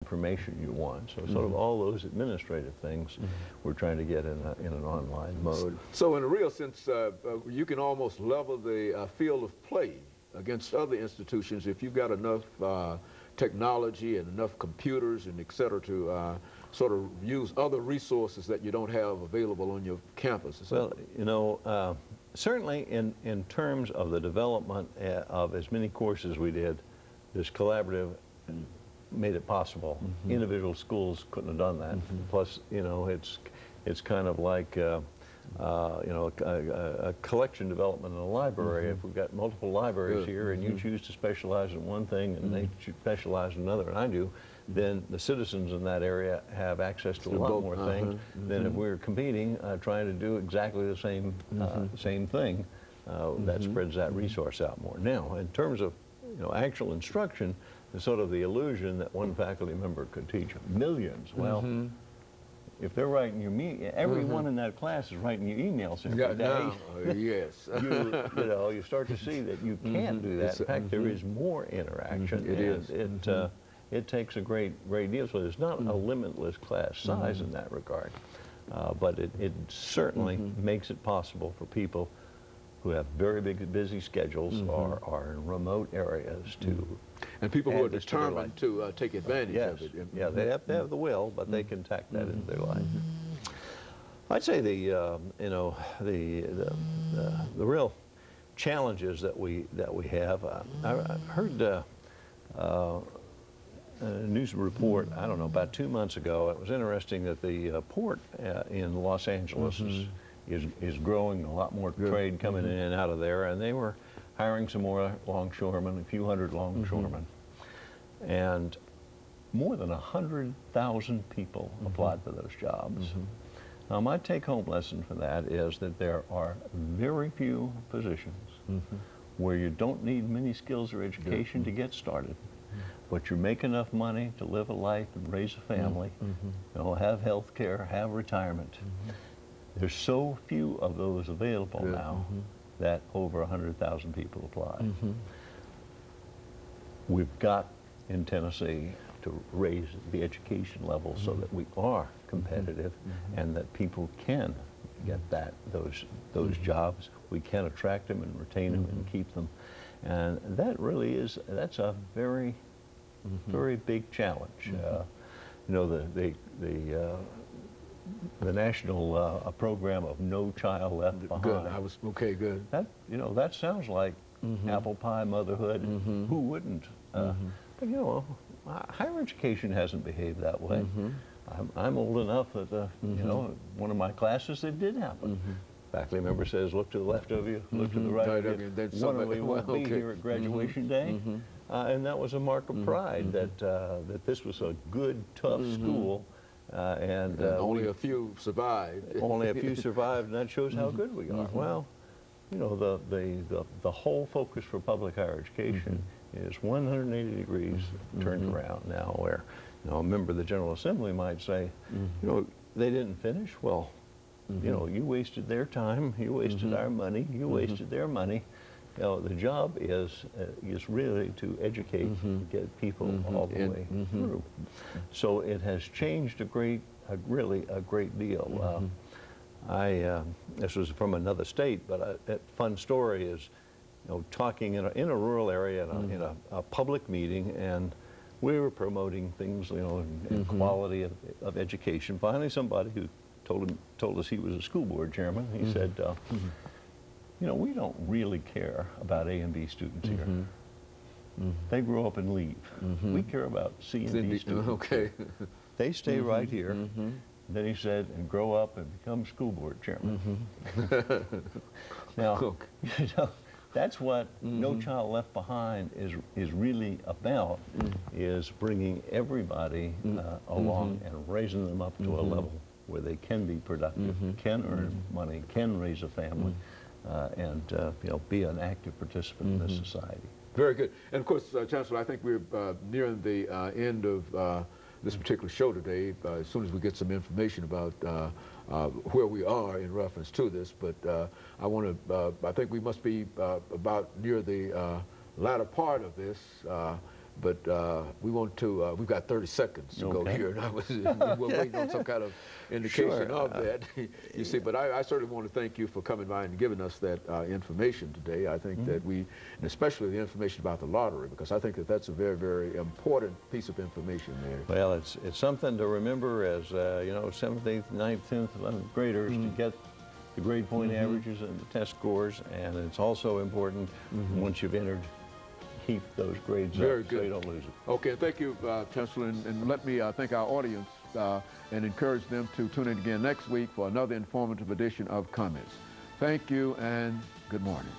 information you want. So sort of all those administrative things we're trying to get in an online mode. So in a real sense, you can almost level the field of play against other institutions if you've got enough technology and enough computers and et cetera to sort of use other resources that you don't have available on your campus. Well, you know, certainly in terms of the development of as many courses we did, this collaborative made it possible. Individual schools couldn't have done that. Plus, you know, it's kind of like you know, a collection development in a library. If we've got multiple libraries here and you choose to specialize in one thing and they specialize in another, and I do, then the citizens in that area have access to a lot more things than if we were competing, trying to do exactly the same thing that spreads that resource out more. Now, in terms of, you know, actual instruction, there's sort of the illusion that one faculty member could teach millions. Well, if they're writing your everyone in that class is writing your emails every day. Yes. You know, you start to see that you can't do that. In fact, there is more interaction. It takes a great deal. So there's not a limitless class size in that regard, but it certainly makes it possible for people who have very busy schedules or are in remote areas to and people who are determined to take advantage of it. Yeah, they have to have the will, but they can tack that into their life. I'd say the you know, the real challenges that we have. I heard a news report, I don't know, about 2 months ago. It was interesting that the port in Los Angeles is growing, a lot more trade coming in and out of there, and they were hiring some more longshoremen, a few hundred longshoremen. And more than 100,000 people applied for those jobs. Now, my take-home lesson for that is that there are very few positions where you don't need many skills or education to get started, but you make enough money to live a life and raise a family, you know, have health care, have retirement. There's so few of those available now that over 100,000 people apply. We've got in Tennessee to raise the education level so that we are competitive and that people can get those jobs. We can attract them and retain them and keep them. And that really is, that's a very, very big challenge. You know, the national program of No Child Left Behind. Good. That, you know, that sounds like apple pie motherhood. Who wouldn't? But you know, higher education hasn't behaved that way. I'm old enough that you know, one of my classes it did happen. Faculty member says, "Look to the left of you, look to the right of you. One of you won't be here at graduation day." And that was a mark of pride that that this was a good, tough school. And only a few survived. Only a few survived, and that shows how good we are. Well, you know, the whole focus for public higher education is 180 degrees turned around now, where, you know, a member of the General Assembly might say, you know, they didn't finish. Well, you know, you wasted their time, you wasted our money, you wasted their money. You know, the job is really to educate, get people all the way through. So it has changed really a great deal. This was from another state, but a fun story is, you know, talking in a rural area in a public meeting, and we were promoting things, you know, and quality of education. Finally, somebody who told us he was a school board chairman, he said, you know, we don't really care about A and B students here. They grow up and leave. We care about C and D students. They stay right here. Then he said, and grow up and become school board chairman. Now, you know, that's what No Child Left Behind is really about, is bringing everybody along and raising them up to a level where they can be productive, can earn money, can raise a family, and you know, be an active participant in this society. Very good. And of course, Chancellor, I think we're nearing the end of this particular show today, as soon as we get some information about where we are in reference to this. But I think we must be about near the latter part of this. but we want to, we've got 30 seconds to go here, and we're waiting on some kind of indication of that, you see. But I certainly want to thank you for coming by and giving us that information today. I think that and especially the information about the lottery, because I think that that's a very, very important piece of information there. Well, it's something to remember as, you know, 7th, 8th, 9th, 10th, 11th graders to get the grade point averages and the test scores, and it's also important once you've entered, keep those grades Very up good. so you don't lose it. Okay, thank you, Chancellor, and let me thank our audience and encourage them to tune in again next week for another informative edition of Comments. Thank you and good morning.